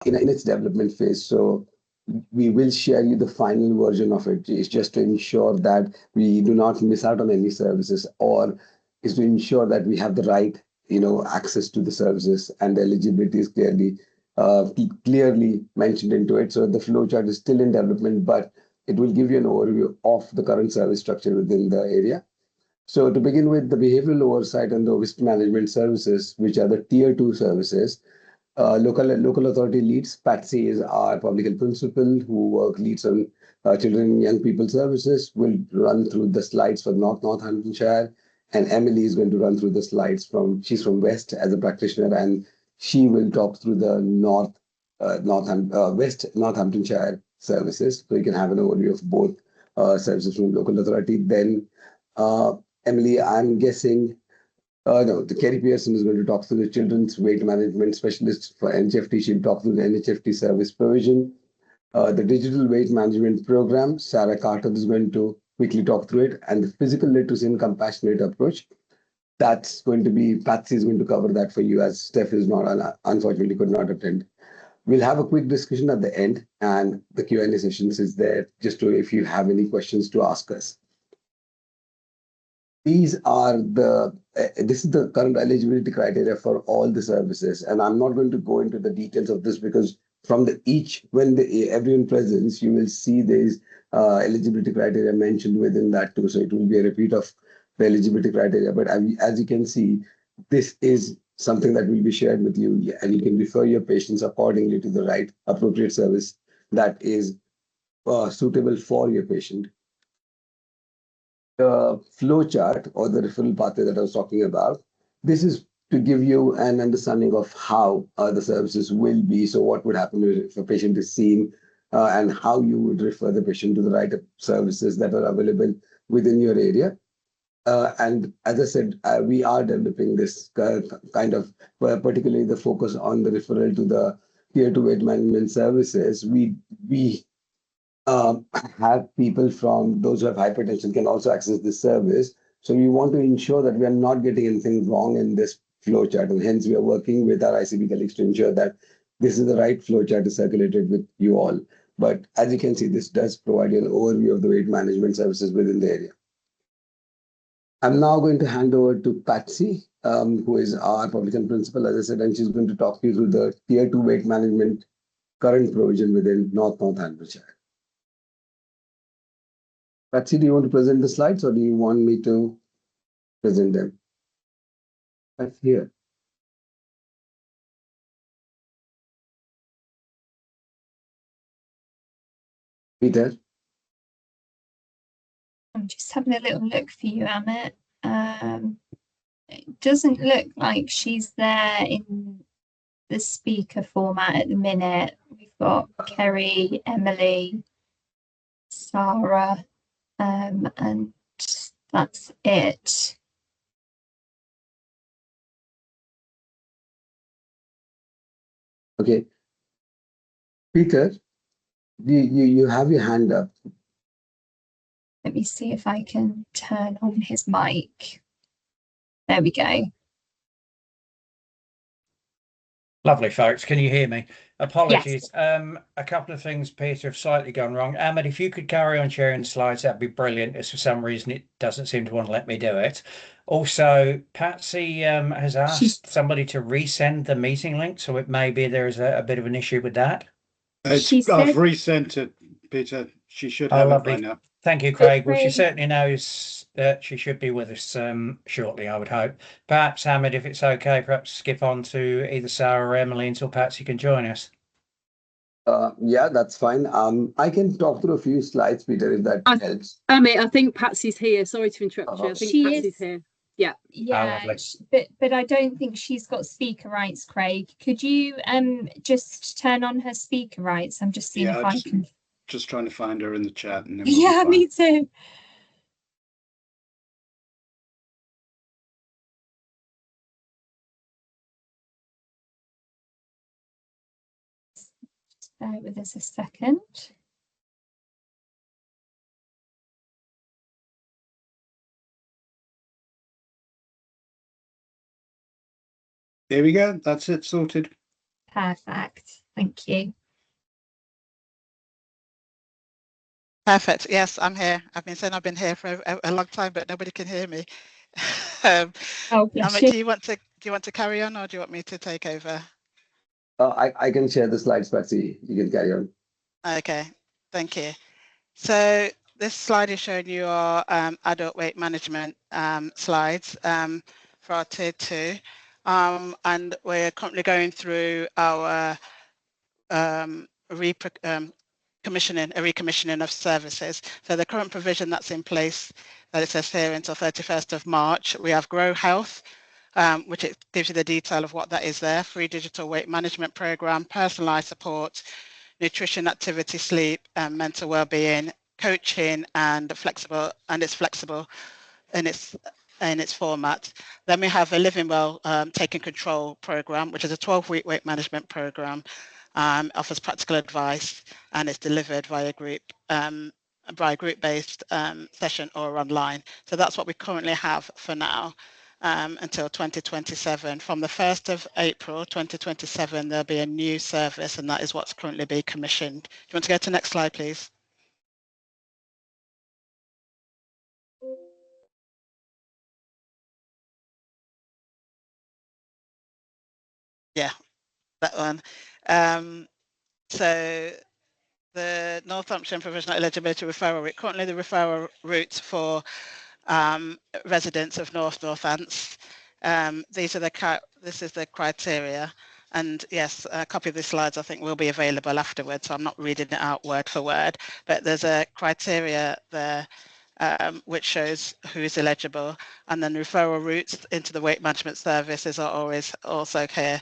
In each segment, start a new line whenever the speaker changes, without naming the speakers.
in its development phase. So we will share you the final version of it. It's just to ensure that we do not miss out on any services, or is to ensure that we have the right, access to the services, and the eligibility is clearly mentioned into it. So the flowchart is still in development, but it will give you an overview of the current service structure within the area. So to begin with, the behavioral oversight and the risk management services, which are the tier 2 services, local authority leads. Patsy is our public health principal who leads on children and young people services. Will run through the slides for Northamptonshire, and Emily is going to run through the slides she's from West as a practitioner, and she will talk through the West Northamptonshire services. So you can have an overview of both services from local authority. Then Emily, I'm guessing no, the Kerry Pearson is going to talk to the children's weight management specialist for NHFT. She'll talk to the NHFT service provision. The digital weight management program, Sarah Carter is going to quickly talk through it. And the physical literacy and compassionate approach, that's going to be, Patsy is going to cover that for you, as Steph is not, unfortunately could not attend. We'll have a quick discussion at the end, and the Q&A sessions is there just to, if you have any questions to ask us. These are this is the current eligibility criteria for all the services, and I'm not going to go into the details of this because from everyone presents, you will see these eligibility criteria mentioned within that too. So it will be a repeat of the eligibility criteria. But as you can see, this is something that will be shared with you, and you can refer your patients accordingly to the right appropriate service that is suitable for your patient. The flow chart or the referral pathway that I was talking about, this is to give you an understanding of how the services will be. So what would happen if a patient is seen, and how you would refer the patient to the right services that are available within your area. And as I said, we are developing this kind of, particularly the focus on the referral to the tier 2 weight management services. We have people from those who have hypertension can also access this service. So we want to ensure that we are not getting anything wrong in this flowchart, and hence we are working with our ICB colleagues to ensure that this is the right flowchart to circulate it with you all. But as you can see, this does provide you an overview of the weight management services within the area. I'm now going to hand over to Patsy, who is our public health principal, as I said, and she's going to talk you through the tier 2 weight management current provision within Northamptonshire. Patsy, do you want to present the slides, or do you want me to present them? That's here. Peter?
I'm just having a little look for you, Amit. It doesn't look like she's there in the speaker format at the minute. We've got Kerry, Emily, Sarah, and that's it.
Okay. Peter, you have your hand up.
Let me see if I can turn on his mic. There we go.
Lovely, folks. Can you hear me? Apologies. Yes. A couple of things, Peter, have slightly gone wrong. Ahmed, if you could carry on sharing the slides, that'd be brilliant. As for some reason, it doesn't seem to want to let me do it. Also, Patsy has asked somebody to resend the meeting link, so it may be there's a bit of an issue with that.
I've resent it, Peter. She should have it by now.
Thank you, Craig. Well, she certainly knows that she should be with us shortly, I would hope. Perhaps, Hamid, if it's okay, perhaps skip on to either Sarah or Emily until Patsy can join us.
Yeah, that's fine. I can talk through a few slides, Peter, if that helps.
Amit, I think Patsy's here. Sorry to interrupt you. I think Patsy's here. Yeah.
Yeah, but I don't think she's got speaker rights, Craig. Could you just turn on her speaker rights? I'm just seeing if I can.
Just trying to find her in the chat. And then
yeah, me too. Just bear with us a second.
There we go. That's it, sorted.
Perfect. Thank you.
Perfect. Yes, I'm here. I've been saying I've been here for a long time, but nobody can hear me. Amit, do you want to carry on, or do you want me to take over?
I can share the slides, Patsy. You can carry on.
Okay, thank you. So this slide is showing you our adult weight management slides for our tier 2, and we're currently going through our recommissioning of services. So the current provision that's in place, that it says here until 31st of March, we have Grow Health, which it gives you the detail of what that is there, free digital weight management program, personalized support, nutrition, activity, sleep, mental well-being, coaching, and flexible, and it's flexible in its format. Then we have a Living Well Taking Control program, which is a 12-week weight management program, offers practical advice, and it's delivered via group-based session or online. So that's what we currently have for now. Until 2027. From the 1st of April 2027, there'll be a new service, and that is what's currently being commissioned. Do you want to go to the next slide, please? Yeah, that one. So the Northampton Provisional Eligibility Referral Route, currently the referral route for residents of Northants. This is the criteria, and yes, a copy of the slides I think will be available afterwards, so I'm not reading it out word for word, but there's a criteria there which shows who is eligible, and then referral routes into the weight management services are always also here.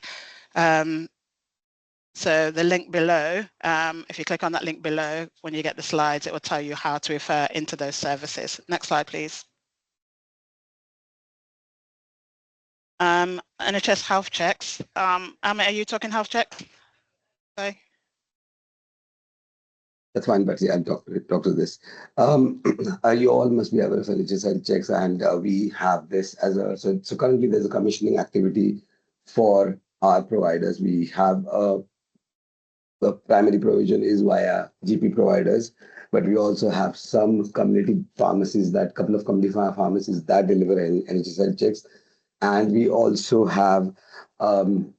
So the link below, if you click on that link below, when you get the slides, it will tell you how to refer into those services. Next slide, please. NHS health checks. Amit, are you talking health checks? Okay.
That's fine, but yeah, I'll talk to this. You all must be aware of NHS health checks, and we have this as a so currently there's a commissioning activity for our providers. We have the primary provision is via GP providers, but we also have some community pharmacies, that couple of community pharmacies that deliver NHS health checks, and we also have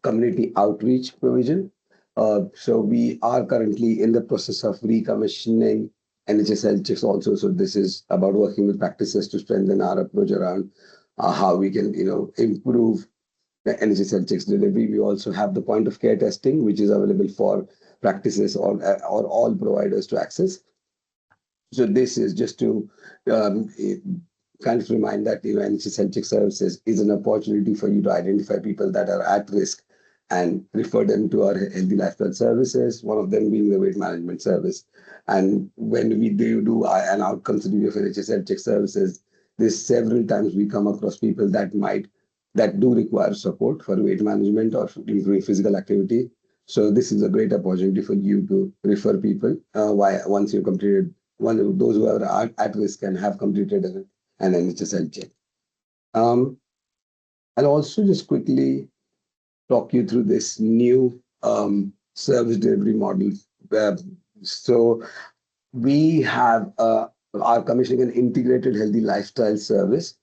community outreach provision. So we are currently in the process of recommissioning NHS health checks also. So this is about working with practices to strengthen our approach around how we can, improve the NHS health checks delivery. We also have the point of care testing, which is available for practices or all providers to access. So this is just to kind of remind that NHS health check services is an opportunity for you to identify people that are at risk and refer them to our healthy lifestyle services, one of them being the weight management service. And when we do an outcomes review of NHS health check services, there's several times we come across people that do require support for weight management or improving physical activity. So this is a great opportunity for you to refer people once you've completed those who are at risk and have completed an NHS health check. I'll also just quickly talk you through this new service delivery model. So we have are commissioning an integrated healthy lifestyle service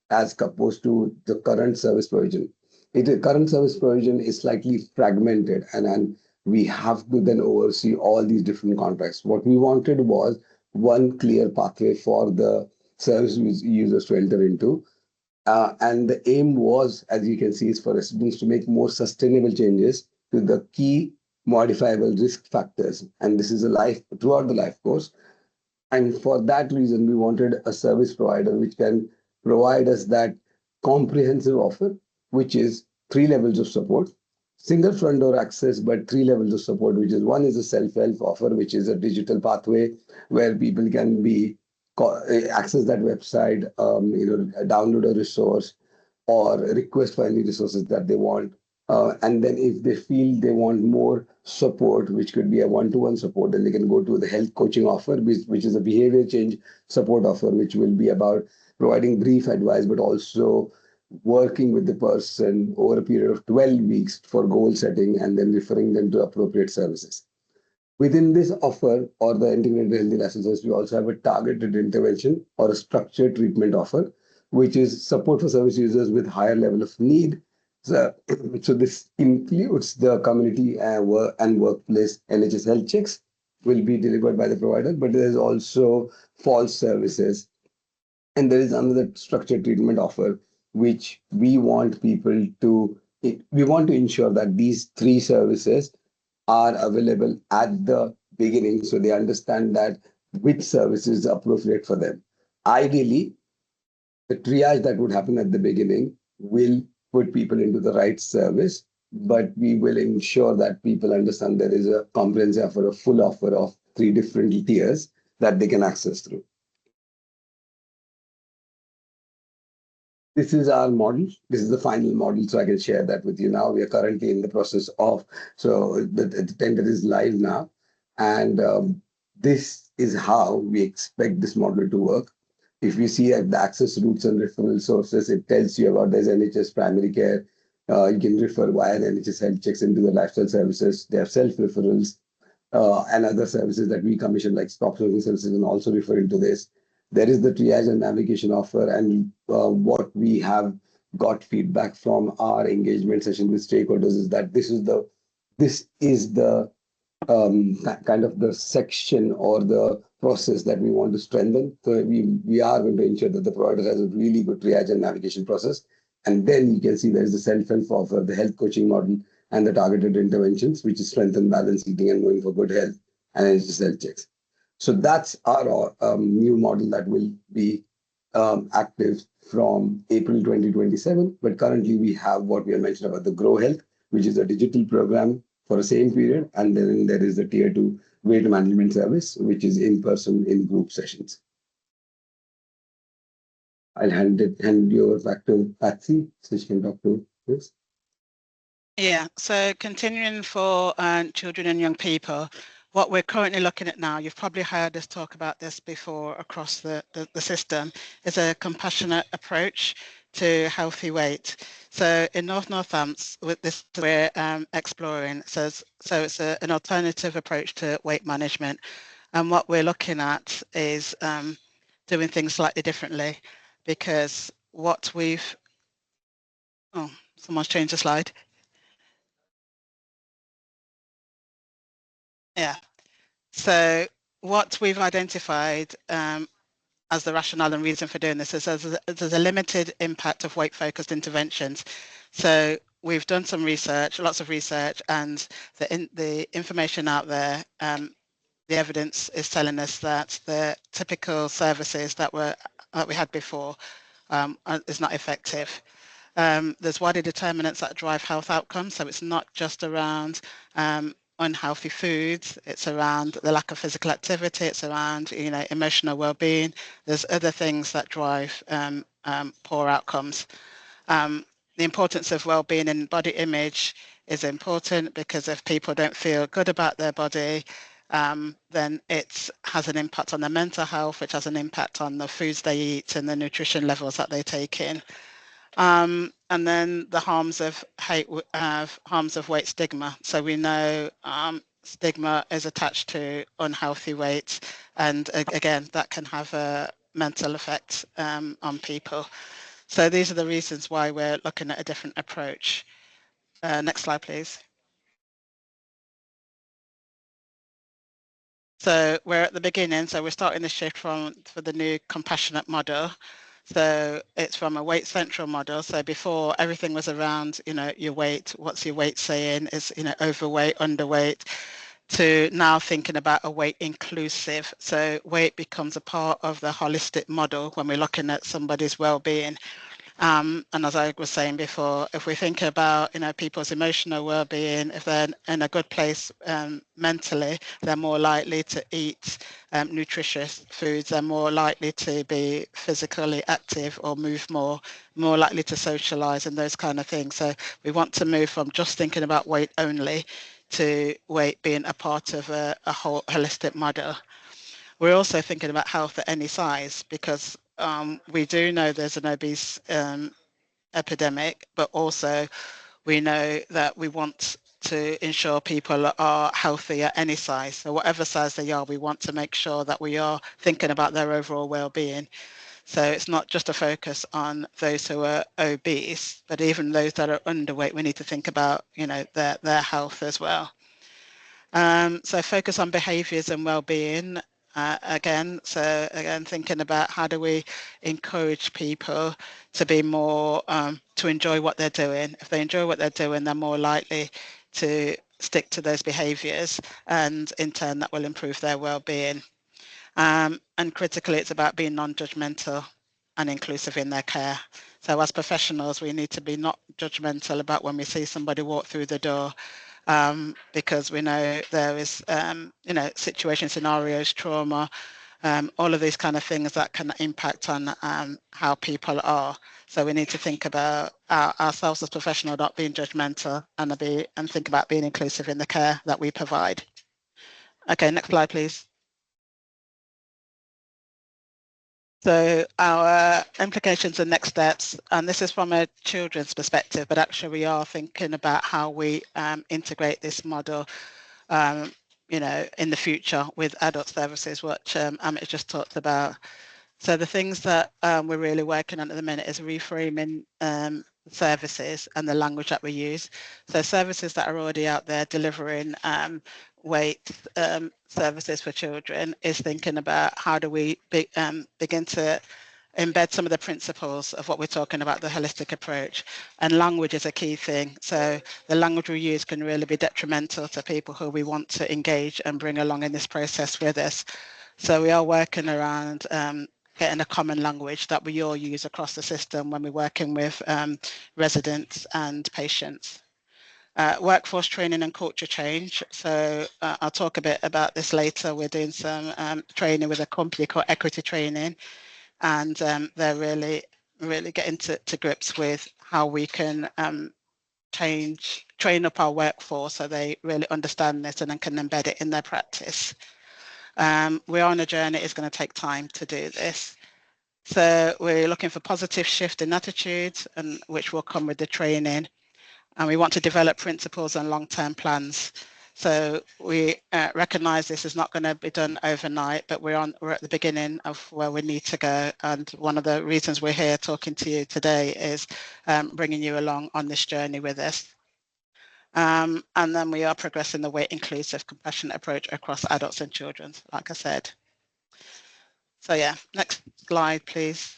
as opposed to the current service provision. The current service provision is slightly fragmented, and we have to then oversee all these different contracts. What we wanted was one clear pathway for the service users to enter into. And the aim was, as you can see, is for residents to make more sustainable changes to the key modifiable risk factors. And this is throughout the life course. And for that reason, we wanted a service provider which can provide us that comprehensive offer, which is 3 levels of support, single front door access, but 3 levels of support, which is one is a self-help offer, which is a digital pathway where people can access that website, download a resource or request for any resources that they want. And then if they feel they want more support, which could be a one-to-one support, then they can go to the health coaching offer, which is a behavior change support offer, which will be about providing brief advice, but also working with the person over a period of 12 weeks for goal setting and then referring them to appropriate services. Within this offer or the integrated healthy lifestyle service, we also have a targeted intervention or a structured treatment offer, which is support for service users with higher level of need. So, so this includes the community and workplace NHS health checks will be delivered by the provider, but there's also false services. And there is another structured treatment offer, which we want people to, we want to ensure that these three services are available at the beginning so they understand that which service is appropriate for them. Ideally, the triage that would happen at the beginning will put people into the right service, but we will ensure that people understand there is a comprehensive offer, a full offer of three different tiers that they can access through. This is our model. This is the final model, so I can share that with you now. We are currently in the process of, so the tender is live now. And this is how we expect this model to work. If you see at the access routes and referral sources, it tells you about there's NHS primary care. You can refer via the NHS health checks into the lifestyle services. They have self-referrals and other services that we commission, like stop smoking services, and also refer into this. There is the triage and navigation offer, and what we have got feedback from our engagement session with stakeholders is that this is the kind of the section or the process that we want to strengthen. So we are going to ensure that the provider has a really good triage and navigation process. And then you can see there is the self-help offer, the health coaching model, and the targeted interventions, which is strengthen balance eating and going for good health, and NHS health checks. So that's our new model that will be active from April 2027. But currently we have what we have mentioned about the Grow Health, which is a digital program for the same period. And then there is the tier 2 weight management service, which is in person in group sessions. I'll hand you over back to Patsy so she can talk to this.
Yeah, so continuing for children and young people, what we're currently looking at now, you've probably heard us talk about this before across the system, is a compassionate approach to healthy weight. So in North Northants, with this we're exploring, so it's an alternative approach to weight management. And what we're looking at is doing things slightly differently, because what we've, oh, someone's changed the slide. Yeah. So what we've identified as the rationale and reason for doing this is there's a limited impact of weight-focused interventions. So we've done some research, lots of research, and the information out there, the evidence is telling us that the typical services that we had before is not effective. There's wider determinants that drive health outcomes, so it's not just around unhealthy foods, it's around the lack of physical activity, it's around emotional well-being. There's other things that drive poor outcomes. The importance of well-being and body image is important, because if people don't feel good about their body, then it has an impact on their mental health, which has an impact on the foods they eat and the nutrition levels that they take in. And then the harms of weight stigma. So we know stigma is attached to unhealthy weight, and again, that can have a mental effect on people. So these are the reasons why we're looking at a different approach. Next slide, please. So we're at the beginning, so we're starting the shift for the new compassionate model. So it's from a weight central model. So before, everything was around, your weight, what's your weight saying, is, overweight, underweight, to now thinking about a weight inclusive. So weight becomes a part of the holistic model when we're looking at somebody's well-being. And as I was saying before, if we think about, people's emotional well-being, if they're in a good place mentally, they're more likely to eat nutritious foods, they're more likely to be physically active or move more likely to socialize and those kind of things. So we want to move from just thinking about weight only to weight being a part of a whole holistic model. We're also thinking about health at any size, because we do know there's an obese epidemic, but also we know that we want to ensure people are healthy at any size. So whatever size they are, we want to make sure that we are thinking about their overall well-being. So it's not just a focus on those who are obese, but even those that are underweight, we need to think about, you know, their health as well. So focus on behaviours and well-being. Again, thinking about how do we encourage people to be more, to enjoy what they're doing. If they enjoy what they're doing, they're more likely to stick to those behaviours, and in turn that will improve their well-being. And critically, it's about being non-judgmental and inclusive in their care. So as professionals, we need to be not judgmental about when we see somebody walk through the door, because we know there is, you know, situation, scenarios, trauma, all of these kind of things that can impact on how people are. So we need to think about ourselves as professionals not being judgmental, and think about being inclusive in the care that we provide. Okay, next slide, please. So our implications and next steps, and this is from a children's perspective, but actually we are thinking about how we integrate this model, you know, in the future with adult services, which Amit just talked about. So the things that we're really working on at the minute is reframing services and the language that we use. So services that are already out there delivering weight services for children is thinking about how do we begin to embed some of the principles of what we're talking about, the holistic approach. And language is a key thing. So the language we use can really be detrimental to people who we want to engage and bring along in this process with us. So we are working around getting a common language that we all use across the system when we're working with residents and patients. Workforce training and culture change. So I'll talk a bit about this later. We're doing some training with a company called Equity Training, and they're really getting to grips with how we can train up our workforce so they really understand this and then can embed it in their practice. We're on a journey. It's going to take time to do this. So we're looking for positive shift in attitudes, and which will come with the training. And we want to develop principles and long-term plans. So we recognise this is not going to be done overnight, but we're at the beginning of where we need to go. And one of the reasons we're here talking to you today is bringing you along on this journey with us. And then we are progressing the weight inclusive, compassionate approach across adults and children, like I said. So yeah, next slide, please.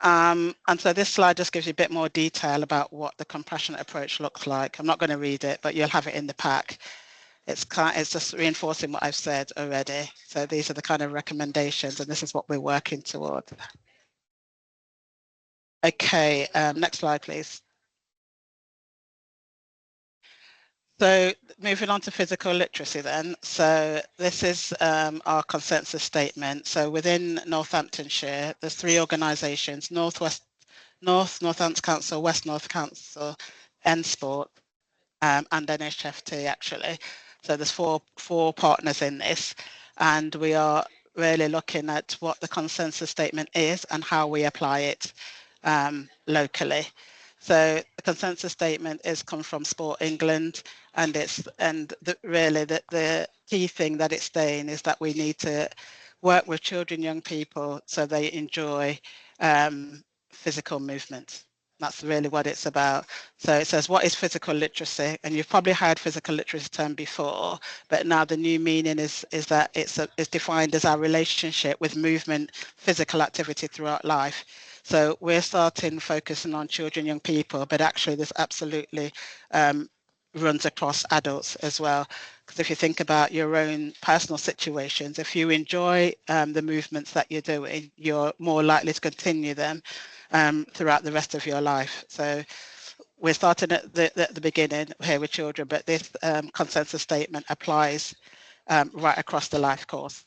And so this slide just gives you a bit more detail about what the compassionate approach looks like. I'm not going to read it, but you'll have it in the pack. It's just reinforcing what I've said already. So these are the kind of recommendations, and this is what we're working towards. Okay, next slide, please. So moving on to physical literacy then. So this is our consensus statement. So within Northamptonshire, there's 3 organisations: North Northants Council, West North Council, NSport, and NHFT actually. So there's four partners in this, and we are really looking at what the consensus statement is and how we apply it locally. So the consensus statement is come from Sport England, and really the key thing that it's saying is that we need to work with children, young people, so they enjoy physical movement. That's really what it's about. So it says, what is physical literacy? And you've probably heard physical literacy term before, but now the new meaning is that it's defined as our relationship with movement, physical activity throughout life. So we're starting focusing on children, young people, but actually this absolutely runs across adults as well. Because if you think about your own personal situations, if you enjoy the movements that you're doing, you're more likely to continue them throughout the rest of your life. So we're starting at the beginning here with children, but this consensus statement applies right across the life course.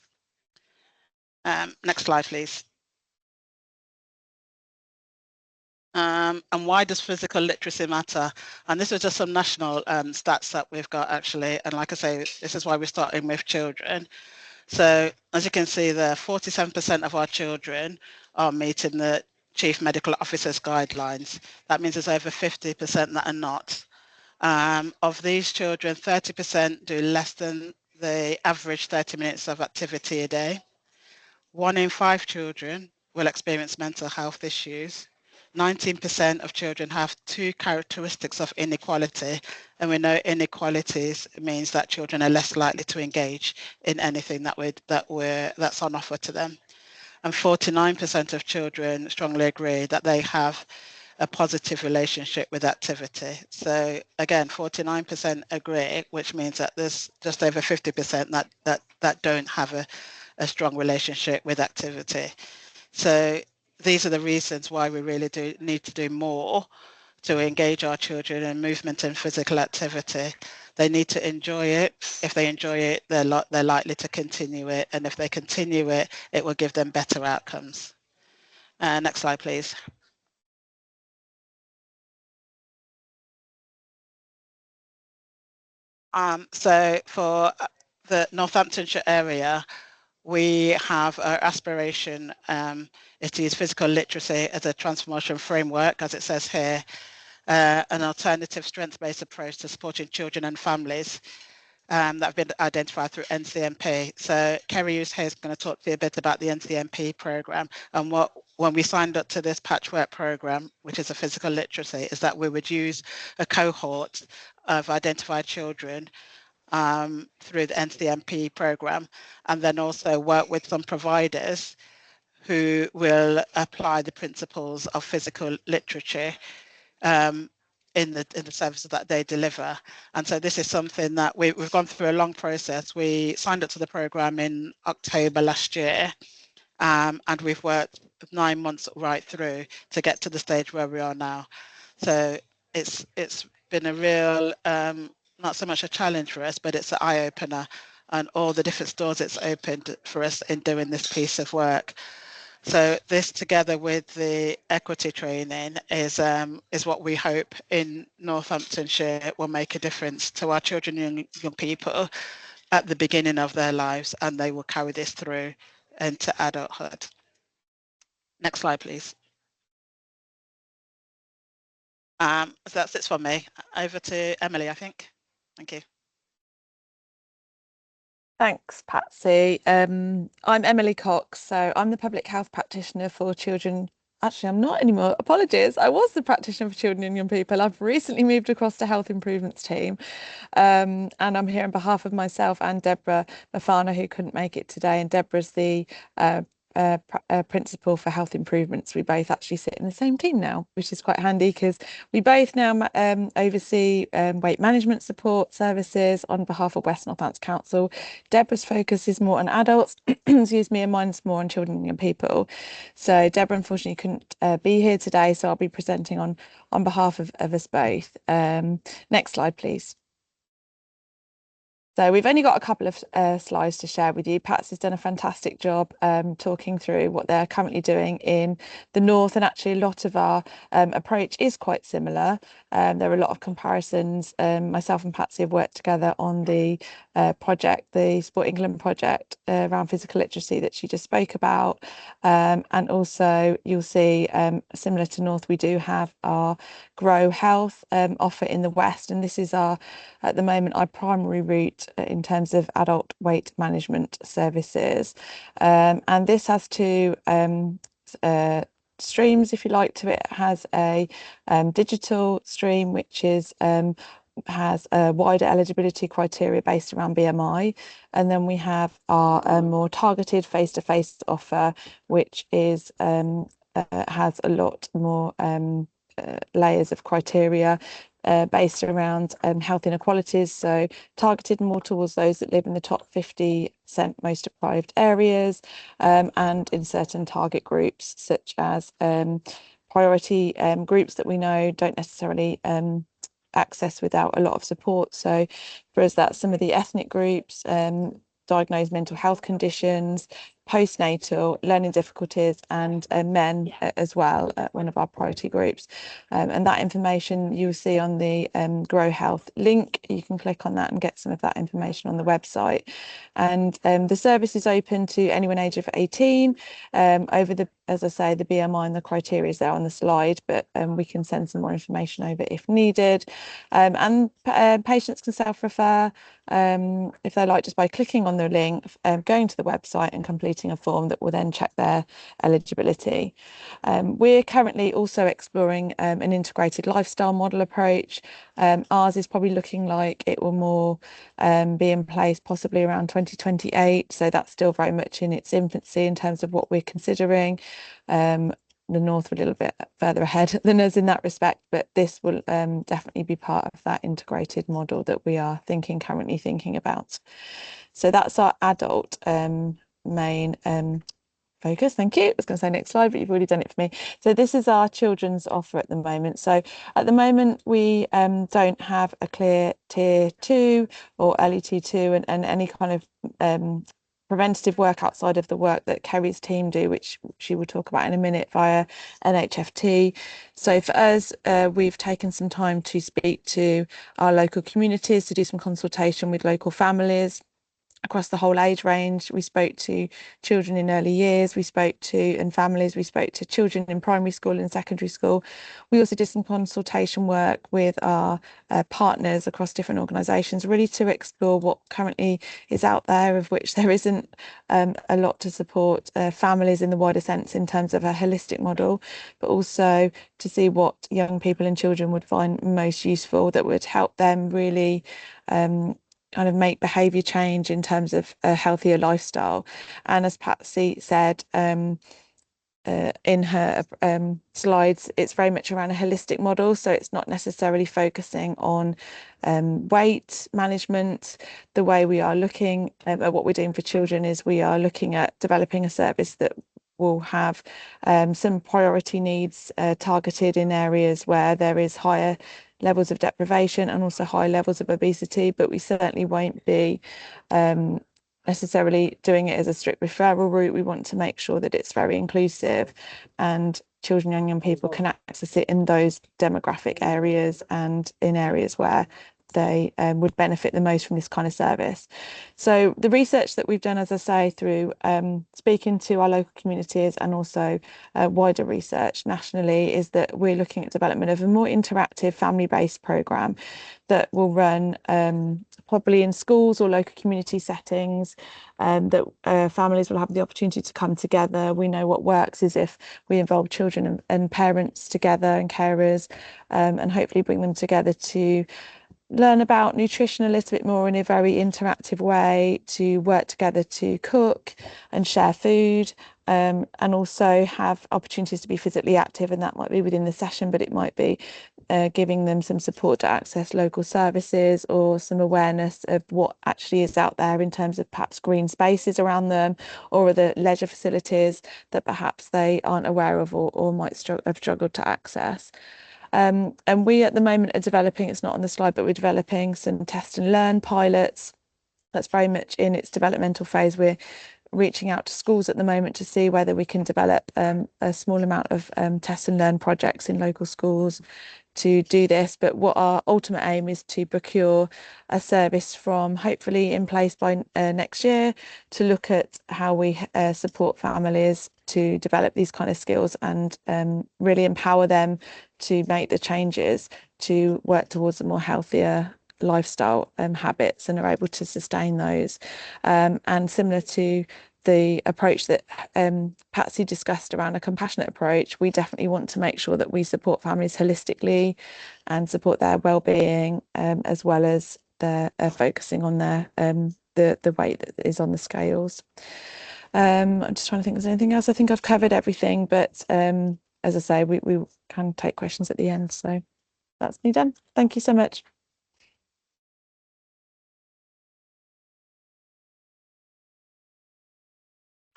Next slide, please. And why does physical literacy matter? And this is just some national stats that we've got actually. And like I say, this is why we're starting with children. So as you can see there, 47% of our children are meeting the Chief Medical Officer's guidelines. That means there's over 50% that are not. Of these children, 30% do less than the average 30 minutes of activity a day. 1 in 5 children will experience mental health issues. 19% of children have 2 characteristics of inequality, and we know inequalities means that children are less likely to engage in anything that's on offer to them. And 49% of children strongly agree that they have a positive relationship with activity. So again, 49% agree, which means that there's just over 50% that don't have a strong relationship with activity. So these are the reasons why we really do need to do more to engage our children in movement and physical activity. They need to enjoy it. If they enjoy it, they're likely to continue it. And if they continue it, it will give them better outcomes. Next slide, please. So for the Northamptonshire area, we have our aspiration. It is physical literacy as a transformation framework, as it says here, an alternative strength-based approach to supporting children and families that have been identified through NCMP. So Kerry, who's here, is going to talk to you a bit about the NCMP programme. And when we signed up to this patchwork programme, which is a physical literacy, is that we would use a cohort of identified children through the NCMP programme, and then also work with some providers who will apply the principles of physical literature in the services that they deliver. And so this is something that we've gone through a long process. We signed up to the programme in October last year, and we've worked 9 months right through to get to the stage where we are now. So it's been a real, not so much a challenge for us, but it's an eye-opener, and all the different doors it's opened for us in doing this piece of work. So this, together with the equity training, is what we hope in Northamptonshire will make a difference to our children and young people at the beginning of their lives, and they will carry this through into adulthood. Next slide, please. So that's it from me. Over to Emily, I think. Thank you.
Thanks, Patsy. I'm Emily Cox, so I'm the public health practitioner for children. Actually, I'm not anymore. Apologies. I was the practitioner for children and young people. I've recently moved across to health improvements team, and I'm here on behalf of myself and Deborah Mafana, who couldn't make it today. And Deborah's the principal for health improvements. We both actually sit in the same team now, which is quite handy because we both now oversee weight management support services on behalf of West Northants Council. Deborah's focus is more on adults, excuse me, and mine's more on children and young people. So Deborah unfortunately couldn't be here today, so I'll be presenting on behalf of us both. Next slide, please. So we've only got a couple of slides to share with you. Pat's has done a fantastic job talking through what they're currently doing in the north, and actually a lot of our approach is quite similar. There are a lot of comparisons. Myself and Patsy have worked together on the project, the Sport England project around physical literacy that she just spoke about. And also you'll see, similar to North, we do have our Grow Health offer in the West, and this is our, at the moment, our primary route in terms of adult weight management services. And this has two streams, if you like, to it. It has a digital stream, which is has a wider eligibility criteria based around BMI, and then we have our more targeted face-to-face offer, which is has a lot more layers of criteria based around health inequalities, so targeted more towards those that live in the top 50% most deprived areas, and in certain target groups, such as priority groups that we know don't necessarily access without a lot of support. So for us, that's some of the ethnic groups, diagnosed mental health conditions, postnatal, learning difficulties, and men as well, one of our priority groups. And that information you'll see on the Grow Health link. You can click on that and get some of that information on the website. And the service is open to anyone aged over 18. Over the as I say, the BMI and the criteria is there on the slide, but we can send some more information over if needed. And patients can self-refer if they like, just by clicking on the link, going to the website and completing a form that will then check their eligibility. We're currently also exploring an integrated lifestyle model approach. Ours is probably looking like it will more be in place possibly around 2028. So that's still very much in its infancy in terms of what we're considering. The North are a little bit further ahead than us in that respect, but this will definitely be part of that integrated model that we are currently thinking about. So that's our adult main focus. Thank you. I was going to say next slide, but you've already done it for me. So this is our children's offer at the moment. So at the moment, we don't have a clear tier 2 or early tier 2 and any kind of preventative work outside of the work that Kerry's team do, which she will talk about in a minute via NHFT. So for us, we've taken some time to speak to our local communities, to do some consultation with local families across the whole age range. We spoke to children in early years, we spoke to and families, we spoke to children in primary school and secondary school. We also did some consultation work with our partners across different organisations, really to explore what currently is out there, of which there isn't a lot to support families in the wider sense in terms of a holistic model, but also to see what young people and children would find most useful that would help them really kind of make behaviour change in terms of a healthier lifestyle. And as Patsy said in her slides, it's very much around a holistic model. So it's not necessarily focusing on weight management. The way we are looking at what we're doing for children is we are looking at developing a service that will have some priority needs targeted in areas where there is higher levels of deprivation and also high levels of obesity, but we certainly won't be necessarily doing it as a strict referral route. We want to make sure that it's very inclusive and children and young people can access it in those demographic areas and in areas where they would benefit the most from this kind of service. So the research that we've done, as I say, through speaking to our local communities and also wider research nationally, is that we're looking at development of a more interactive family-based programme that will run probably in schools or local community settings, that families will have the opportunity to come together. We know what works is if we involve children and parents together and carers, and hopefully bring them together to learn about nutrition a little bit more in a very interactive way, to work together to cook and share food, and also have opportunities to be physically active, and that might be within the session, but it might be giving them some support to access local services or some awareness of what actually is out there in terms of perhaps green spaces around them or other leisure facilities that perhaps they aren't aware of or might have struggled to access. And we at the moment are developing, it's not on the slide, but we're developing some test and learn pilots. That's very much in its developmental phase. We're reaching out to schools at the moment to see whether we can develop a small amount of test and learn projects in local schools to do this. But what our ultimate aim is to procure a service from hopefully in place by next year to look at how we support families to develop these kind of skills and really empower them to make the changes to work towards a more healthier lifestyle habits and are able to sustain those. And similar to the approach that Patsy discussed around a compassionate approach, we definitely want to make sure that we support families holistically and support their well-being, as well as their focusing on their the weight that is on the scales. I'm just trying to think if there's anything else. I think I've covered everything, but as I say, we can take questions at the end. So that's me done. Thank you so much.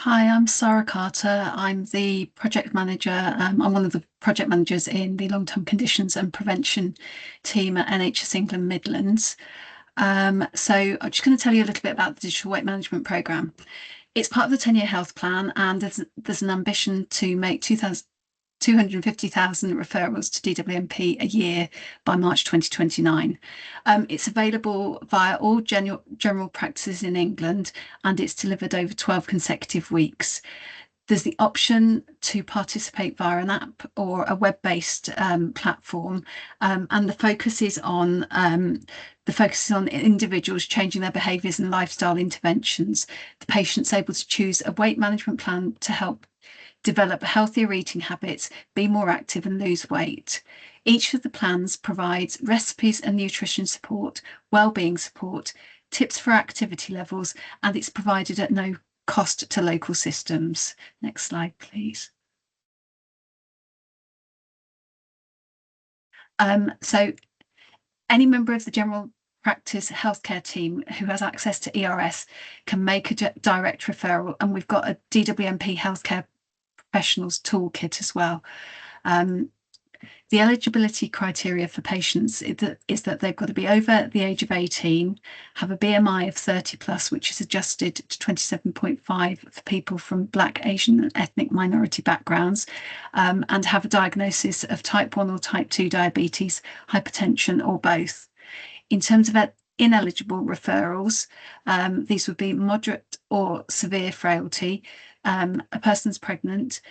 Hi, I'm Sarah Carter. I'm the project manager. I'm one of the project managers in the long-term conditions and prevention team at NHS England Midlands. So I'm just going to tell you a little bit about the digital weight management programme. It's part of the 10-year health plan, and there's an ambition to make 250,000 referrals to DWMP a year by March 2029. It's available via all general practices in England, and it's delivered over 12 consecutive weeks. There's the option to participate via an app or a web-based platform, and the focus is on individuals changing their behaviours and lifestyle interventions. The patient's able to choose a weight management plan to help develop healthier eating habits, be more active and lose weight. Each of the plans provides recipes and nutrition support, wellbeing support, tips for activity levels, and it's provided at no cost to local systems. Next slide, please. So any member of the general practice healthcare team who has access to ERS can make a direct referral, and we've got a DWMP healthcare professionals toolkit as well. The eligibility criteria for patients is that they've got to be over the age of 18, have a BMI of 30 plus, which is adjusted to 27.5 for people from Black, Asian and ethnic minority backgrounds, and have a diagnosis of type 1 or type 2 diabetes, hypertension or both. In terms of ineligible referrals, these would be moderate or severe frailty, a person's pregnant,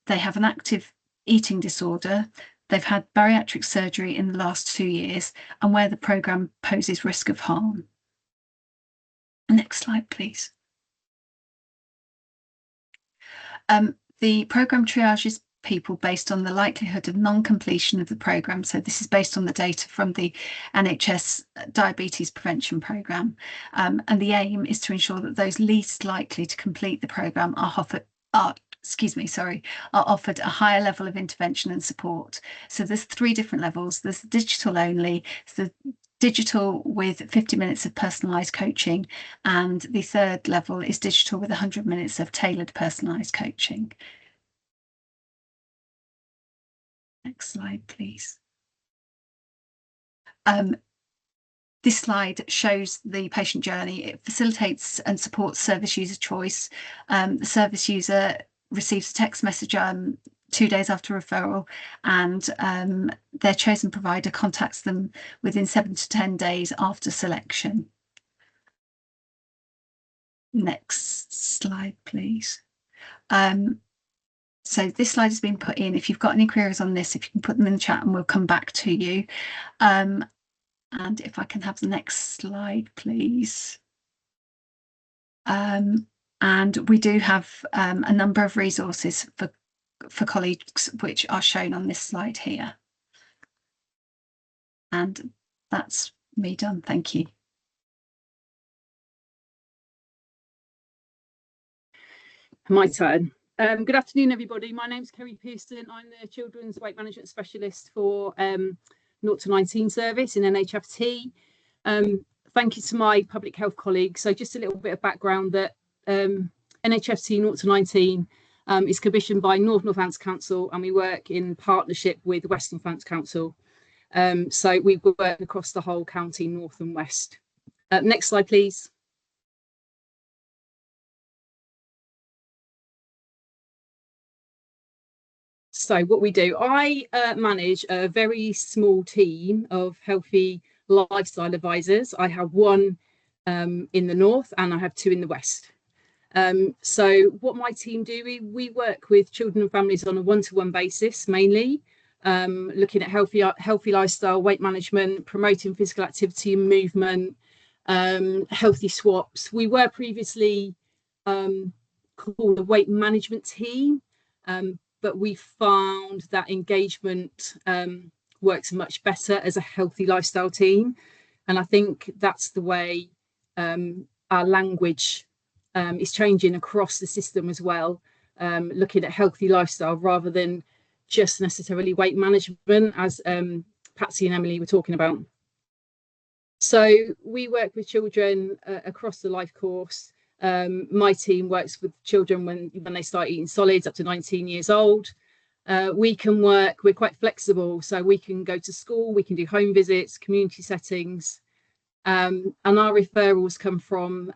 they have an active eating disorder, they've had bariatric surgery in the last 2 years, and where the programme poses risk of harm. Next slide, please. The programme triages people based on the likelihood of non-completion of the programme. So this is based on the data from the NHS Diabetes Prevention Programme. And the aim is to ensure that those least likely to complete the programme are offered a higher level of intervention and support. So there's 3 different levels. There's digital only, the digital with 50 minutes of personalised coaching, and the 3rd level is digital with 100 minutes of tailored personalised coaching. Next slide, please. This slide shows the patient journey. It facilitates and supports service user choice. The service user receives a text message 2 days after referral, and their chosen provider contacts them within 7 to 10 days after selection. Next slide, please. So this slide has been put in. If you've got any queries on this, if you can put them in the chat and we'll come back to you. And if I can have the next slide, please. And we do have a number of resources for colleagues, which are shown on this slide here. And that's me done. Thank you.
My turn. Good afternoon, everybody. My name's Kerry Pearson. I'm the Children's Weight Management Specialist for 0 to 19 service in NHFT. Thank you to my public health colleagues. So just a little bit of background that NHFT 0 to 19 is commissioned by North Northants Council, and we work in partnership with West Northants Council. So we work across the whole county, north and west. Next slide, please. So what we do, I manage a very small team of healthy lifestyle advisors. I have 1 in the north and I have 2 in the west. So what my team do, we work with children and families on a one-to-one basis, mainly looking at healthy lifestyle, weight management, promoting physical activity and movement, healthy swaps. We were previously called a weight management team, but we found that engagement works much better as a healthy lifestyle team. And I think that's the way our language is changing across the system as well, looking at healthy lifestyle rather than just necessarily weight management, as Patsy and Emily were talking about. So we work with children across the life course. My team works with children when they start eating solids up to 19 years old. We're quite flexible, so we can go to school, we can do home visits, community settings, and our referrals come from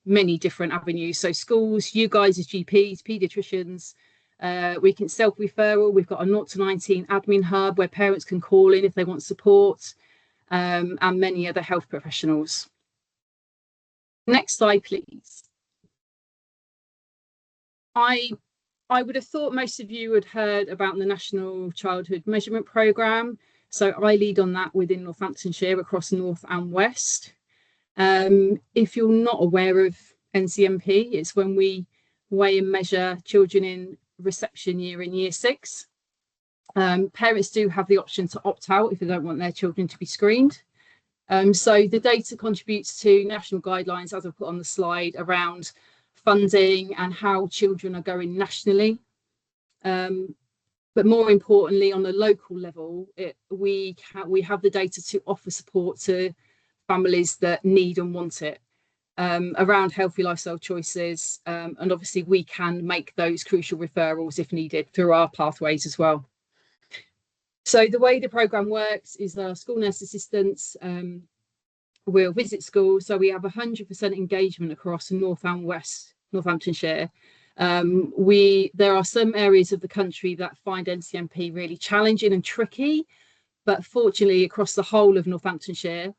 many different avenues. So schools, you guys as GPs, paediatricians, we can self-referral. We've got a 0 to 19 admin hub where parents can call in if they want support, and many other health professionals. Next slide, please. I I would have thought most of you had heard about the National Childhood Measurement Programme. So I lead on that within Northamptonshire across North and West. If you're not aware of NCMP, it's when we weigh and measure children in reception year in year 6. Parents do have the option to opt out if they don't want their children to be screened. So the data contributes to national guidelines, as I've put on the slide, around funding and how children are going nationally. But more importantly, on the local level, we have the data to offer support to families that need and want it around healthy lifestyle choices. And obviously we can make those crucial referrals if needed through our pathways as well. So the way the programme works is our school nurse assistants will visit schools. So we have 100% engagement across North and West Northamptonshire. There are some areas of the country that find NCMP really challenging and tricky, but fortunately across the whole of Northamptonshire,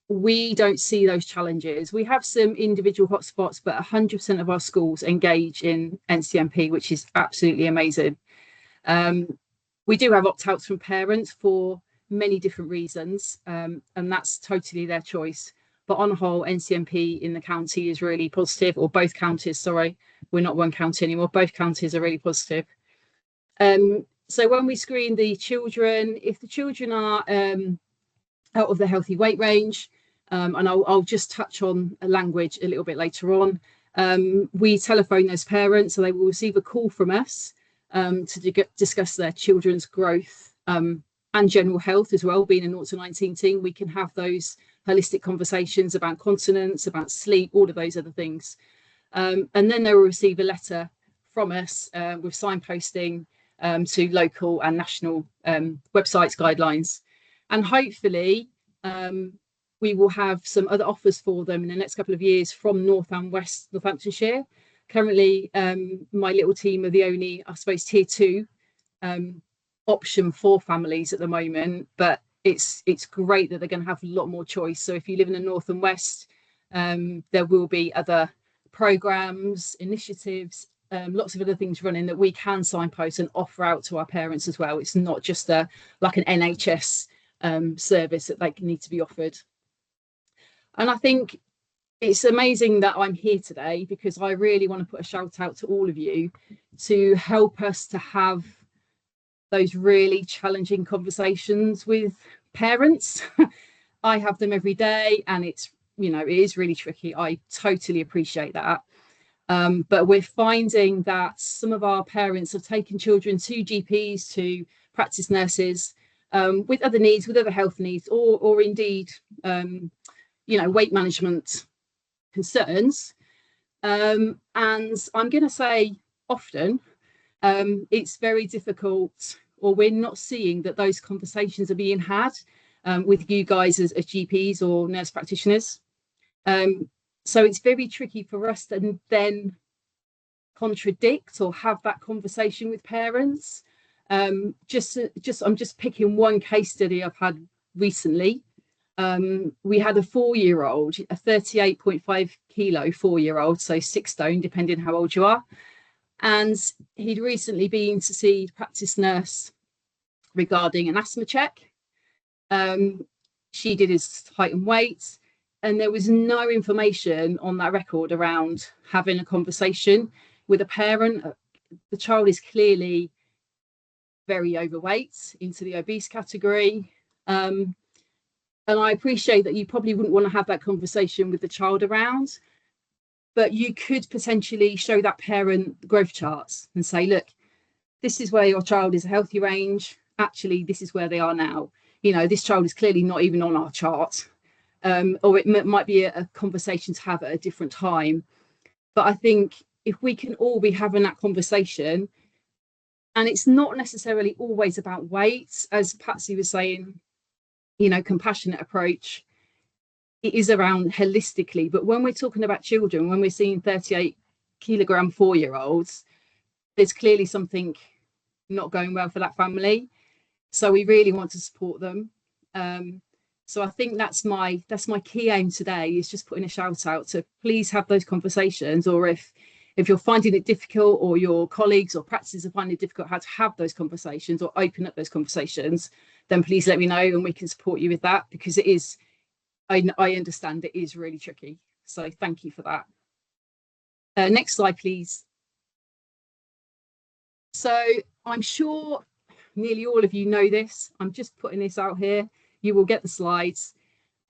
we don't see those challenges. We have some individual hotspots, but 100% of our schools engage in NCMP, which is absolutely amazing. We do have opt-outs from parents for many different reasons, and that's totally their choice. But on the whole, NCMP in the county is really positive, or both counties, sorry, we're not one county anymore, both counties are really positive. So when we screen the children, if the children are out of the healthy weight range, and I'll just touch on language a little bit later on, we telephone those parents, so they will receive a call from us to discuss their children's growth and general health as well. Being a 0 to 19 team, we can have those holistic conversations about continence, about sleep, all of those other things. And then they will receive a letter from us with signposting to local and national websites, guidelines. And hopefully we will have some other offers for them in the next couple of years from North and West Northamptonshire. Currently, my little team are the only, I suppose, tier 2 option for families at the moment, but it's great that they're going to have a lot more choice. So if you live in the North and West, there will be other programs, initiatives, lots of other things running that we can signpost and offer out to our parents as well. It's not just like an NHS service that they need to be offered. And I think it's amazing that I'm here today, because I really want to put a shout out to all of you to help us to have those really challenging conversations with parents. I have them every day, and it's, it is really tricky. I totally appreciate that. But we're finding that some of our parents have taken children to GPs, to practice nurses, with other needs, with other health needs, or indeed, weight management concerns. And I'm going to say often, it's very difficult, or we're not seeing that those conversations are being had with you guys as GPs or nurse practitioners. So it's very tricky for us to then contradict or have that conversation with parents. I'm just picking one case study I've had recently. We had a 4-year-old, a 38.5 kilo 4-year-old, so 6 stone, depending how old you are. And he'd recently been to see the practice nurse regarding an asthma check. She did his height and weight, and there was no information on that record around having a conversation with a parent. The child is clearly very overweight, into the obese category. And I appreciate that you probably wouldn't want to have that conversation with the child around, but you could potentially show that parent growth charts and say, look, this is where your child is a healthy range. Actually, this is where they are now. This child is clearly not even on our chart. Or it might be a conversation to have at a different time. But I think if we can all be having that conversation, and it's not necessarily always about weight, as Patsy was saying, compassionate approach, it is around holistically. But when we're talking about children, when we're seeing 38 kilogram 4-year-olds, there's clearly something not going well for that family. So we really want to support them. So I think that's my key aim today, is just putting a shout out to please have those conversations, or if if you're finding it difficult, or your colleagues or practices are finding it difficult how to have those conversations or open up those conversations, then please let me know and we can support you with that, because it is, I understand it is really tricky. So thank you for that. Next slide, please. So I'm sure nearly all of you know this. I'm just putting this out here. You will get the slides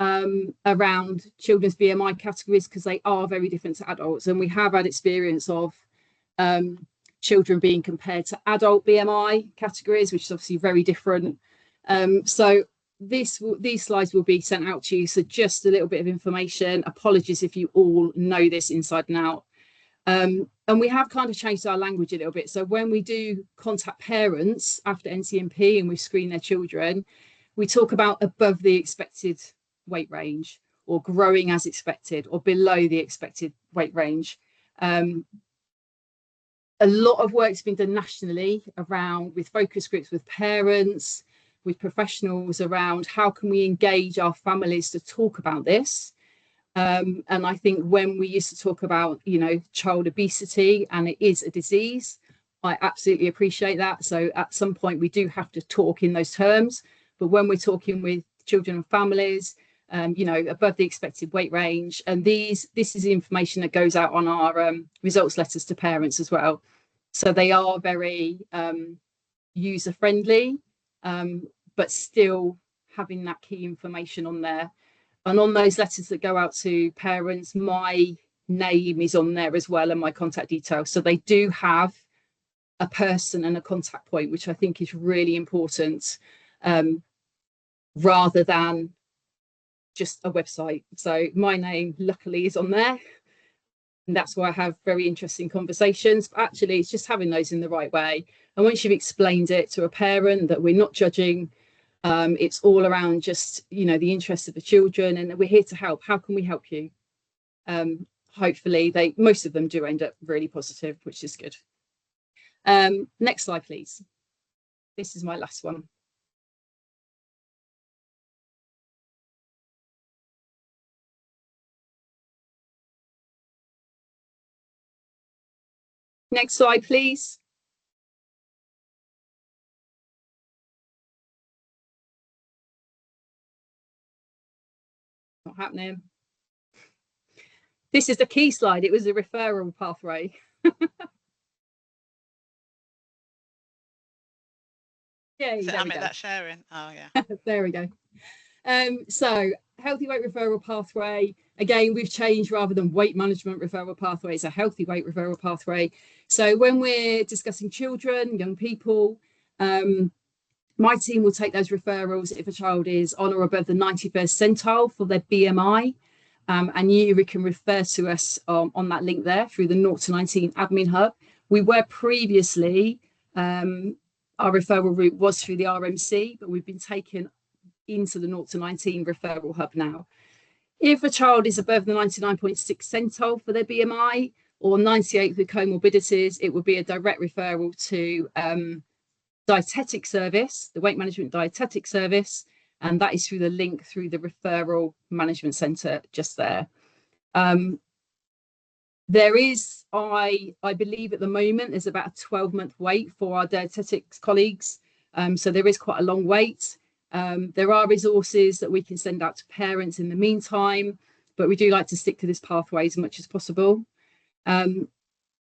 around children's BMI categories, because they are very different to adults. And we have had experience of children being compared to adult BMI categories, which is obviously very different. So these slides will be sent out to you. So just a little bit of information. Apologies if you all know this inside and out. And we have kind of changed our language a little bit. So when we do contact parents after NCMP and we screen their children, we talk about above the expected weight range, or growing as expected, or below the expected weight range. A lot of work's been done nationally around, with focus groups with parents, with professionals, around how can we engage our families to talk about this. And I think when we used to talk about, you know, child obesity, and it is a disease, I absolutely appreciate that. So at some point we do have to talk in those terms. But when we're talking with children and families, you know, above the expected weight range, and this is the information that goes out on our results letters to parents as well. So they are very user friendly, but still having that key information on there. And on those letters that go out to parents, my name is on there as well, and my contact details. So they do have a person and a contact point, which I think is really important, rather than just a website. So my name luckily is on there, and that's why I have very interesting conversations. But actually it's just having those in the right way. And once you've explained it to a parent that we're not judging, it's all around just, you know, the interest of the children, and we're here to help. How can we help you? Hopefully most of them do end up really positive, which is good. Next slide, please. This is my last one. Next slide, please. Not happening. This is the key slide. It was a referral pathway. Yeah,
I make that sharing. Oh yeah.
There we go. So healthy weight referral pathway. Again, we've changed, rather than weight management referral pathway, it's a healthy weight referral pathway. So when we're discussing children, young people, my team will take those referrals if a child is on or above the 91st percentile for their BMI. And you can refer to us on that link there through the 0 to 19 admin hub. We were previously, our referral route was through the RMC, but we've been taken into the 0 to 19 referral hub now. If a child is above the 99.6 percentile for their BMI, or 98 with comorbidities, it would be a direct referral to dietetic service, the weight management dietetic service, and that is through the link through the referral management centre just there. There is, I believe at the moment, there's about a 12-month wait for our dietetics colleagues. So there is quite a long wait. There are resources that we can send out to parents in the meantime, but we do like to stick to this pathway as much as possible. And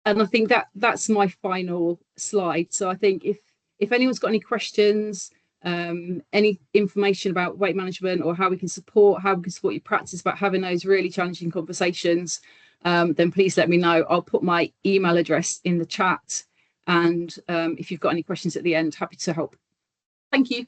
I think that's my final slide. So I think if anyone's got any questions, any information about weight management, or how we can support your practice about having those really challenging conversations, then please let me know. I'll put my email address in the chat, and if you've got any questions at the end, happy to help. Thank you.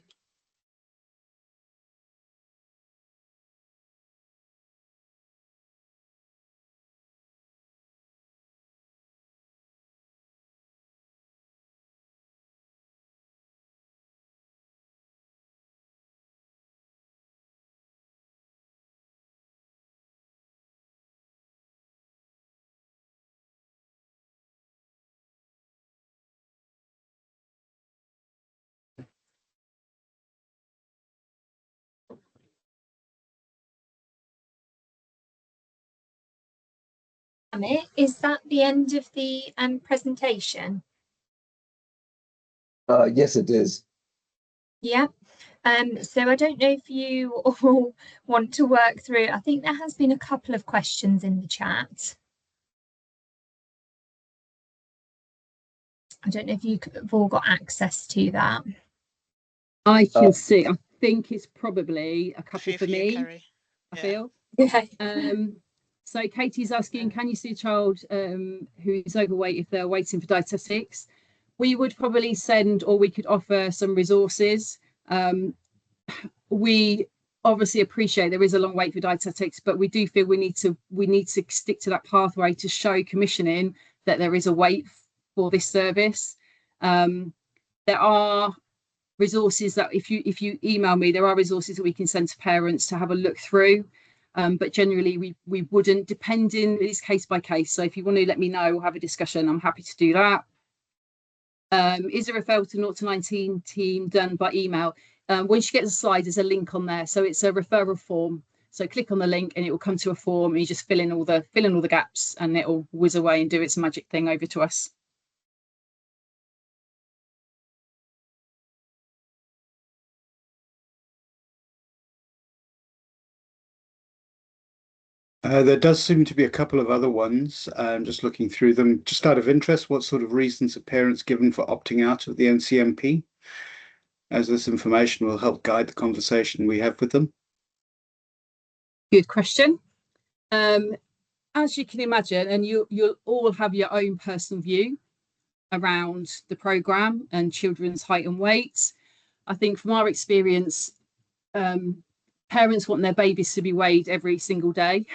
Amit, is that the end of the presentation?
Yes, it is.
Yeah. So I don't know if you all want to work through. I think there has been a couple of questions in the chat. I don't know if you've all got access to that.
I can see. I think it's probably a couple for me.
Carrie.
I feel.
Yeah.
So Katie's asking, can you see a child who's overweight if they're waiting for dietetics? We would probably send, or we could offer some resources. We obviously appreciate there is a long wait for dietetics, but we do feel we need to stick to that pathway to show commissioning that there is a wait for this service. There are resources that if you email me, there are resources that we can send to parents to have a look through. But generally we wouldn't, depending, it is case by case. So if you want to let me know or have a discussion, I'm happy to do that. Is a referral to 0 to 19 team done by email? Once you get the slide, there's a link on there. So it's a referral form. So click on the link and it will come to a form and you just fill in all the gaps and it will whiz away and do its magic thing over to us.
There does seem to be a couple of other ones. Just looking through them, just out of interest, what sort of reasons are parents given for opting out of the NCMP? As this information will help guide the conversation we have with them.
Good question. As you can imagine, and you'll all have your own personal view around the programme and children's height and weight. I think from our experience, parents want their babies to be weighed every single day,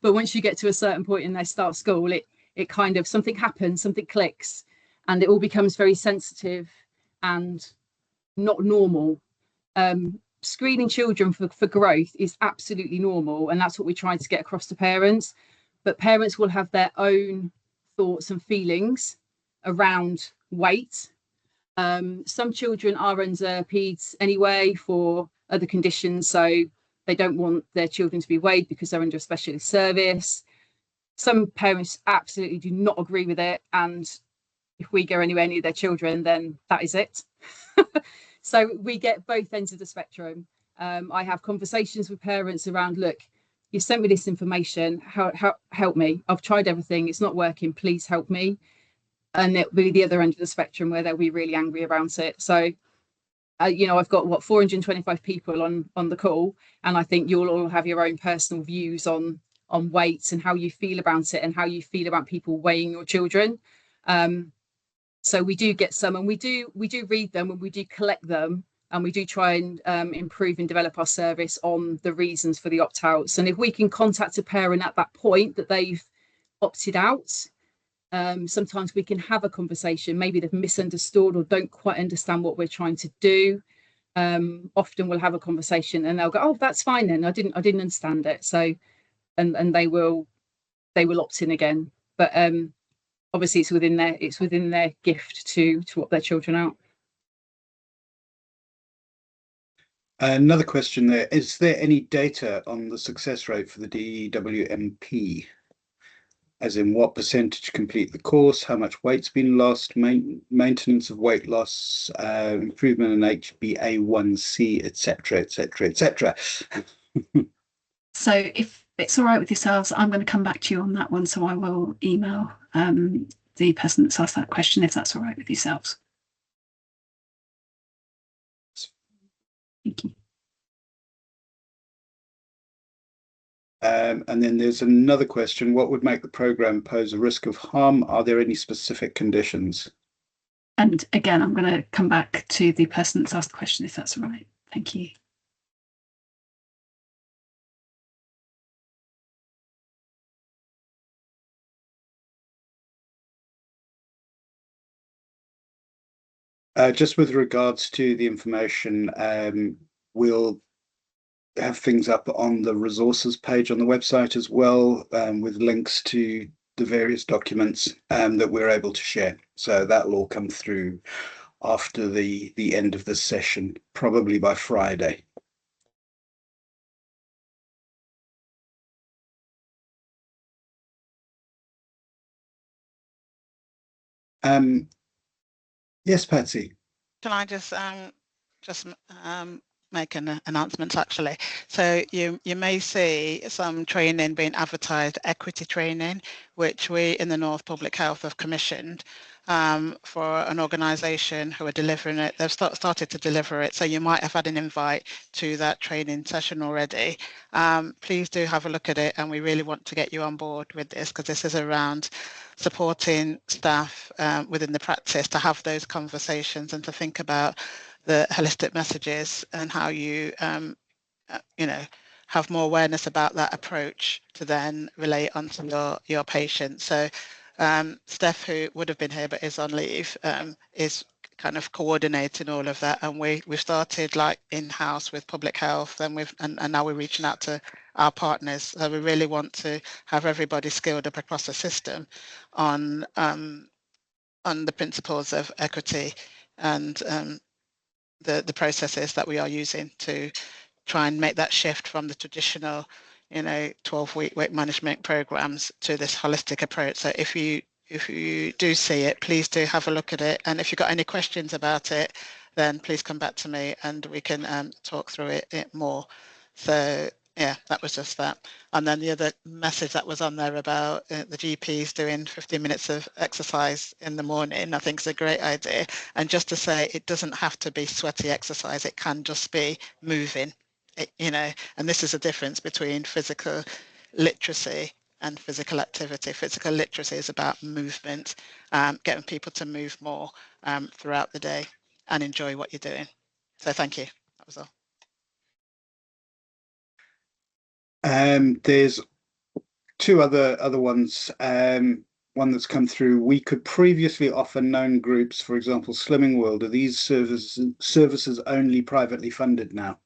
but once you get to a certain point and they start school, it kind of, something happens, something clicks, and it all becomes very sensitive and not normal. Screening children for growth is absolutely normal, and that's what we try to get across to parents. But parents will have their own thoughts and feelings around weight. Some children are under peds anyway for other conditions, so they don't want their children to be weighed because they're under a specialist service. Some parents absolutely do not agree with it, and if we go anywhere near their children, then that is it. So we get both ends of the spectrum. I have conversations with parents around, look, you sent me this information, help me. I've tried everything, it's not working, please help me. And it'll be the other end of the spectrum where they'll be really angry about it. So, I've got 425 people on the call, and I think you'll all have your own personal views on weights and how you feel about it and how you feel about people weighing your children. So we do get some, and we do read them, and we do collect them, and we do try and improve and develop our service on the reasons for the opt-outs. And if we can contact a parent at that point that they've opted out, sometimes we can have a conversation. Maybe they've misunderstood or don't quite understand what we're trying to do. Often we'll have a conversation and they'll go, oh, that's fine then, I didn't understand it. So and they will opt in again. But obviously it's within their gift to opt their children out.
Another question there, is there any data on the success rate for the DEWMP? As in what percentage complete the course, how much weight's been lost, maintenance of weight loss, improvement in HbA1c, etc., etc., etc.
So if it's all right with yourselves, I'm going to come back to you on that one. So I will email the person that's asked that question, if that's all right with yourselves. Thank you.
And then there's another question. What would make the program pose a risk of harm? Are there any specific conditions?
And again, I'm going to come back to the person that's asked the question, if that's all right. Thank you.
Just with regards to the information, we'll have things up on the resources page on the website as well, with links to the various documents that we're able to share. So that will all come through after the end of the session, probably by Friday. Yes, Patsy.
Can I just make an announcement actually? So you may see some training being advertised, equity training, which we in the North Public Health have commissioned for an organisation who are delivering it. They've started to deliver it, so you might have had an invite to that training session already. Please do have a look at it, and we really want to get you on board with this, because this is around supporting staff within the practice to have those conversations and to think about the holistic messages and how you have more awareness about that approach to then relate onto your patients. So Steph, who would have been here but is on leave, is kind of coordinating all of that, and we've started like in-house with public health, and now we're reaching out to our partners. So we really want to have everybody skilled up across the system on the principles of equity and the processes that we are using to try and make that shift from the traditional 12-week weight management programs to this holistic approach. So if you do see it, please do have a look at it, and if you've got any questions about it, then please come back to me and we can talk through it more. So yeah, that was just that. And then the other message that was on there about the GPs doing 15 minutes of exercise in the morning, I think is a great idea. And just to say, it doesn't have to be sweaty exercise, it can just be moving. And this is a difference between physical literacy and physical activity. Physical literacy is about movement, getting people to move more throughout the day and enjoy what you're doing. So thank you. That was all.
There's two other ones. One that's come through. We could previously offer known groups, for example, Slimming World. Are these services only privately funded now?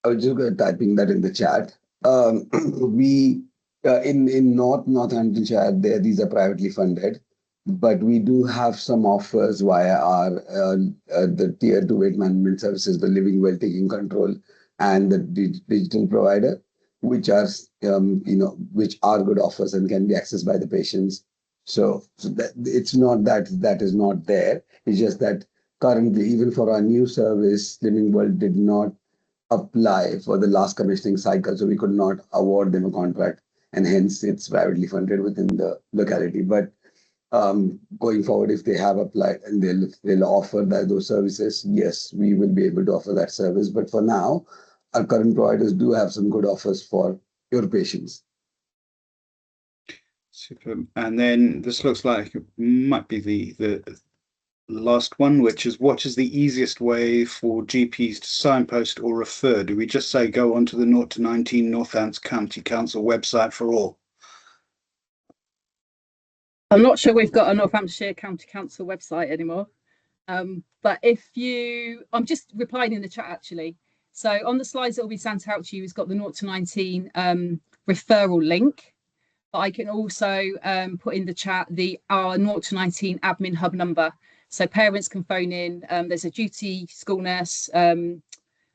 I was just typing that in the chat. We in Northamptonshire, these are privately funded, but we do have some offers via our the tier 2 weight management services, the Living Well Taking Control, and the digital provider, which are which are good offers and can be accessed by the patients. So that it's not that is not there. It's just that currently, even for our new service, Living Well did not apply for the last commissioning cycle, so we could not award them a contract, and hence it's privately funded within the locality. But going forward, if they have applied and they'll offer those services, yes, we will be able to offer that service. But for now, our current providers do have some good offers for your patients.
Super. And then this looks like it might be the last one, which is, what is the easiest way for GPs to signpost or refer? Do we just say go onto the 0 to 19 Northants County Council website for all?
I'm not sure we've got a Northamptonshire County Council website anymore. But I'm just replying in the chat actually. So on the slides that will be sent out to you, it's got the 0 to 19 referral link. But I can also put in the chat our 0 to 19 admin hub number. So parents can phone in. There's a duty school nurse and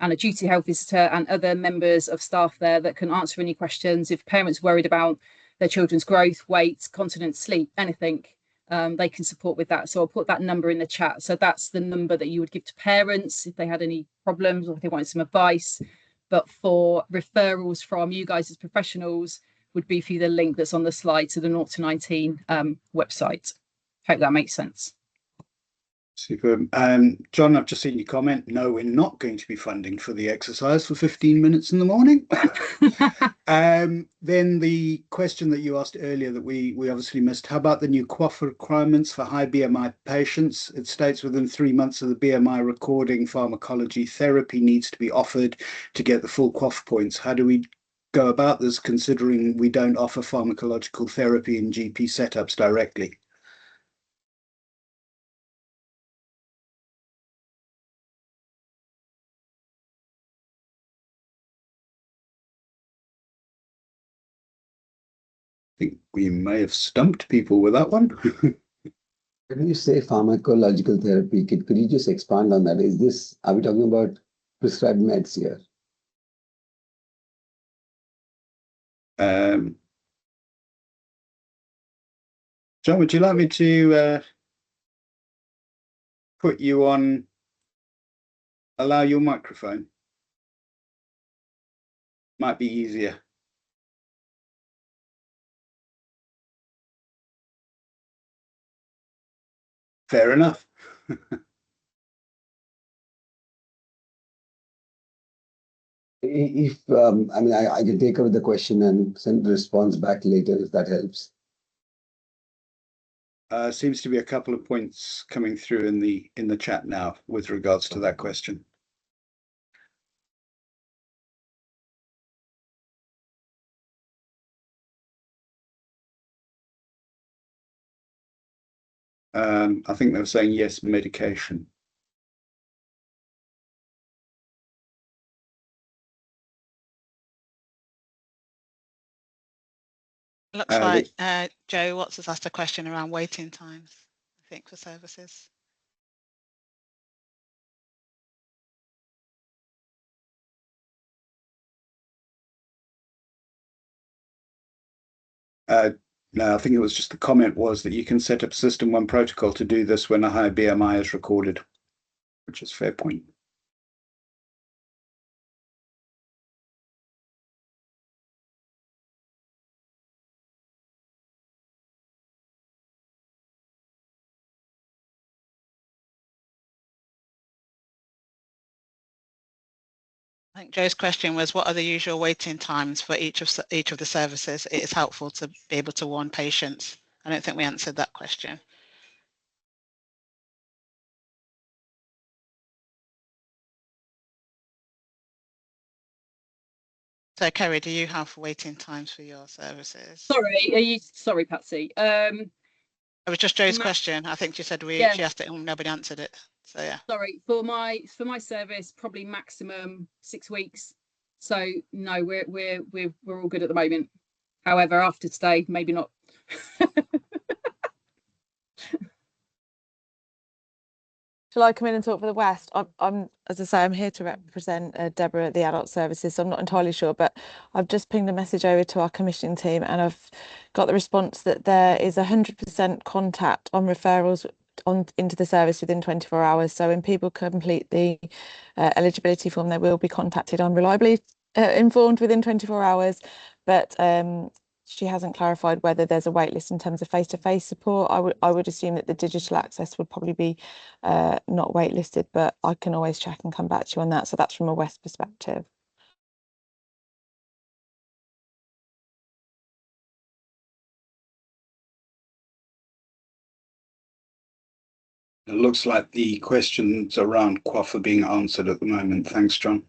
a duty health visitor and other members of staff there that can answer any questions. If parents worried about their children's growth, weight, continence, sleep, anything, they can support with that. So I'll put that number in the chat. So that's the number that you would give to parents if they had any problems or if they wanted some advice. But for referrals from you guys as professionals, would be for the link that's on the slide to the 0 to 19 website. Hope that makes sense.
Super. John, I've just seen your comment. No, we're not going to be funding for the exercise for 15 minutes in the morning. Then the question that you asked earlier that we obviously missed, how about the new QOF requirements for high BMI patients? It states within 3 months of the BMI recording, pharmacology therapy needs to be offered to get the full QOF points. How do we go about this, considering we don't offer pharmacological therapy in GP setups directly? I think we may have stumped people with that one.
When you say pharmacological therapy, could you just expand on that? Are we talking about prescribed meds here?
John, would you like me to put you on, allow your microphone? Might be easier. Fair enough.
If I mean, I can take over the question and send the response back later if that helps.
Seems to be a couple of points coming through in the chat now with regards to that question. I think they were saying yes, medication.
Looks like Joe Watts has asked a question around waiting times, I think, for services.
No, I think it was just the comment was that you can set up System 1 protocol to do this when a high BMI is recorded, which is a fair point.
I think Joe's question was, what are the usual waiting times for each of the services? It is helpful to be able to warn patients. I don't think we answered that question. So, Kerry, do you have waiting times for your services?
Sorry, Patsy.
It was just Joe's question. I think she said she asked it and nobody answered it. So yeah.
Sorry, for my service, probably maximum 6 weeks. So no, we're all good at the moment. However, after today, maybe not.
Shall I come in and talk for the West? I'm, as I say, I'm here to represent Deborah at the adult services, so I'm not entirely sure, but I've just pinged a message over to our commissioning team and I've got the response that there is 100% contact on referrals into the service within 24 hours. So when people complete the eligibility form, they will be contacted. I'm reliably informed within 24 hours, but she hasn't clarified whether there's a wait list in terms of face-to-face support. I would assume that the digital access would probably be not waitlisted, but I can always check and come back to you on that. So that's from a West perspective.
It looks like the questions around QOF are being answered at the moment. Thanks, John.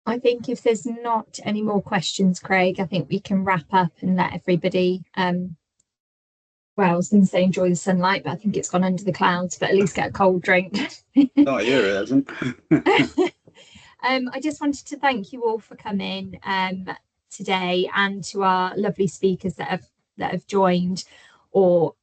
I think if there's not any more questions, Craig, I think we can wrap up and let everybody well, I was going to say enjoy the sunlight, but I think it's gone under the clouds, but at least get a cold drink.
Not here, it hasn't.
I just wanted to thank you all for coming today, and to our lovely speakers that have joined or